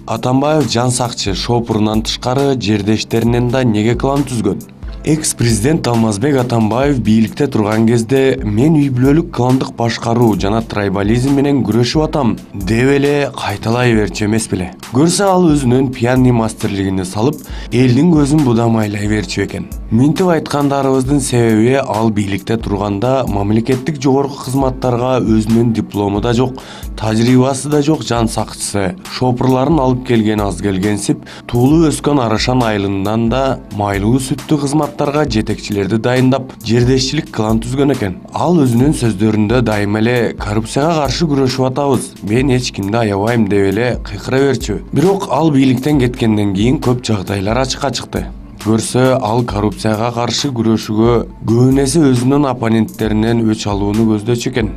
Атамбаев жан сакчы шопурунан тышкары жердештеринен да неге клан түзгөн? Экс-президент Алмазбек Атамбаев бийликте турган кезде мен үй бүлөлүк кландык башкаруу жана трайбализм менен күрөшүп атам деп эле кайталай берчү эмес беле. Көрсө ал өзүнүн пианный мастерлигини салып, элдин көзүн будамайлай берчү экен. Минтип айткандарыбыздын себеби ал бийликте турганда мамлекеттик жогорку кызматтарга өзүнүн диплому да жок, тажрыйбасы да жок жан сакчысы шопурларын алып келген аз келгенсип, туулуу өскөн Арашан айылынан да майлуу сүттүү кызматтарга жетекчилерди дайындап, жердешчилик клан түзгөн экен. Ал өзүнүн сөздөрүндө дайыма эле коррупцияга каршы күрөшүп атабыз, мен эч кимди аябайм деп эле кыйкыра берчү. Бирок ал бийликтен кеткенден кийин көп жагдайлар ачыкка чыкты. Көрсө ал коррупцияга каршы күрөшүүгө көбүн эсе өзүнүн оппоненттеринен өч алууну көздөчү экен.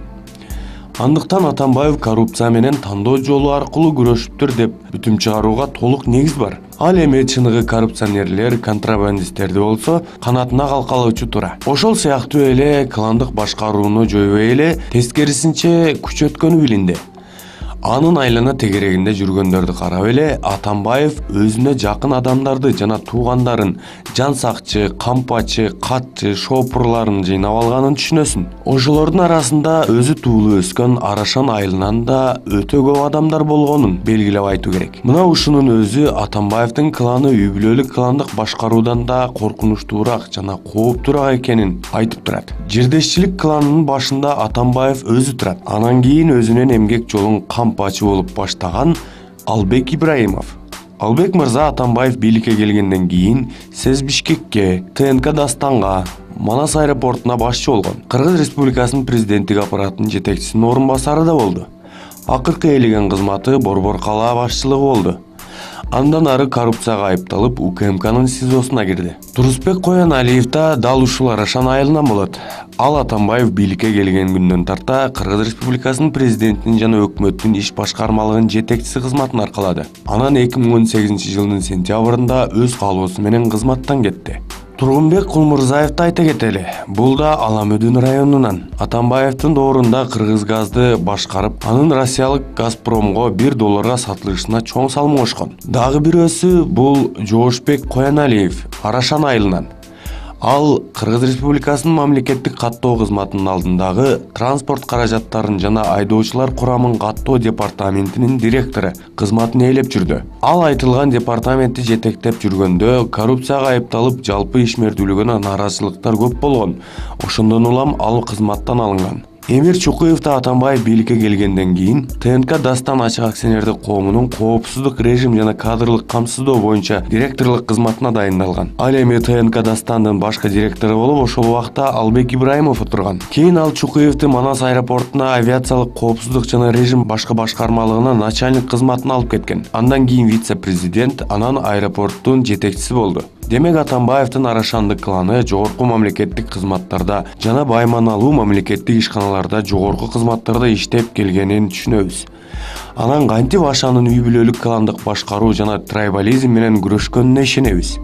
Андыктан Атамбаев коррупция менен тандоо жолу аркылуу күрөшүптүр деп бүтүм чыгарууга толук негиз бар. Ал эми чыныгы коррупционерлер, контрабандисттерди болсо канатына калкалоочу тура. Ошол сыяктуу эле кландык башкарууну жойбой эле тескерисинче күчөткөнү билинди. Анын айлана тегерегинде жүргөндөрдү карап эле Атамбаев өзүнө жакын адамдарды жана туугандарын, жан сакчы, кампачы, катчы, шопурларын жыйнап алганын түшүнөсүн. Ошолордун арасында өзү туулуу өскөн Арашан айылынан да өтө көп адамдар болгонун белгилеп айтуу керек. Мына ушунун өзү Атамбаевдин кланы үй бүлөлүк кландык башкаруудан да коркунучтуураак жана кооптуураак экенин айтып турат. Жердешчилик кланынын башында Атамбаев өзү турат. Анан кийин өзүнүн эмгек жолун кампачы болуп баштаган Албек Ибраимов. Албек мырза Атамбаев бийликке келгенден кийин СЭС Бишкекке, ТНК Дастанга, Манас аэропортуна башчы болгон. Кыргыз Республикасынын президенттик аппаратынын жетекчисинин орун басары да болду. Акыркы ээлеген кызматы Борбор калаа башчылыгы болду. Андан ары коррупцияга айыпталып УКМКнын СИЗОсуна кирди. Турусбек Кояналиев да дал ушул Арашан айылынан болот. Ал Атамбаев бийликке келген күндөн тарта Кыргыз Республикасынын президентинин жана өкмөттүн иш башкармалыгынын жетекчиси кызматын аркалады. Анан 2018-жылдын сентябрында өз каалоосу менен кызматтан кетти. Тургунбек Кулмурзаевди айта кетели. Бул да Аламөдүн районунан. Атамбаевдин доорунда Кыргыз газды башкарып, анын Россиялык Газпромго $1 сатылышына чоң салым кошкон. Дагы бирөөсү бул Жоошбек Кояналиев, Арашан айылынан. Ал Кыргыз Республикасынын мамлекеттик каттоо кызматынын алдындагы транспорт каражаттарын жана айдоочулар курамын каттоо департаментинин директору кызматын ээлеп жүрдү. Ал айтылган департаментти жетектеп жүргөндө коррупцияга айыпталып жалпы ишмердүүлүгүнө нааразычылыктар көп болгон. Ошондон улам ал кызматтан алынган. Эмир Чукуев да Атамбаев бийликке келгенден кийин ТНК Дастан ачык акционердик коомунун коопсуздук режим жана кадрлык камсыздоо боюнча директорлук кызматына дайындалган. Ал эми ТНК Дастандын башкы директору болуп, ошол убакта Албек Ибраимов отурган. Кийин ал Чукуевди Манас аэропортуна авиациялык коопсуздук жана режим башкы башкармалыгына начальник кызматына алып кеткен. Андан кийин вице-президент, анан аэропорттун жетекчиси болду. Демек Атамбаевдин Арашандык кланы жогорку мамлекеттик кызматтарда жана байманалуу мамлекеттик ишканаларда жогорку кызматтарда иштеп келгенин түшүнөбүз. Анан кантип Ашанын үй бүлөлүк кландык башкаруу жана трайбализм менен күрөшкөнүнө ишенебиз.